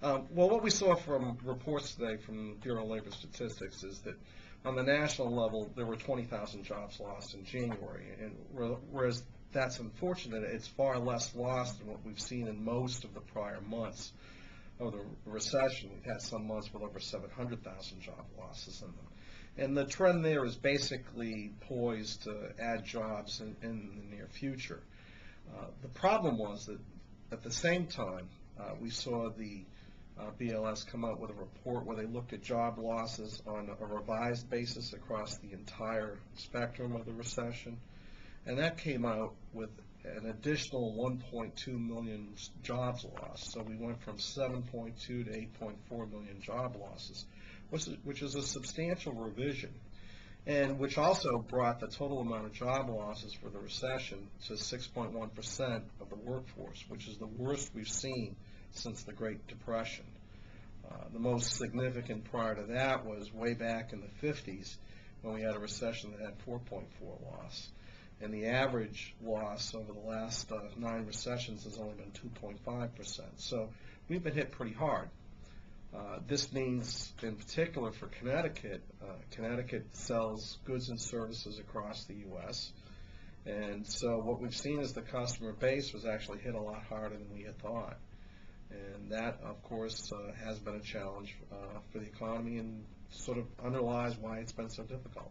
Well, what we saw from reports today from the Bureau of Labor Statistics is that on the national level, there were 20,000 jobs lost in January, and whereas that's unfortunate, it's far less lost than what we've seen in most of the prior months of the recession. We've had some months with over 700,000 job losses in them. And the trend there is basically poised to add jobs in the near future. The problem was that at the same time, we saw the BLS come out with a report where they looked at job losses on a revised basis across the entire spectrum of the recession, and that came out with an additional 1.2 million jobs lost. So we went from 7.2 to 8.4 million job losses, which is a substantial revision, and which also brought the total amount of job losses for the recession to 6.1% of the workforce, which is the worst we've seen since the Great Depression. The most significant prior to that was way back in the 50s when we had a recession that had 4.4 loss. And the average loss over the last 9 recessions has only been 2.5%. So we've been hit pretty hard. This means, in particular for Connecticut, Connecticut sells goods and services across the U.S. And so what we've seen is the customer base was actually hit a lot harder than we had thought. And that, of course, has been a challenge for the economy and sort of underlies why it's been so difficult.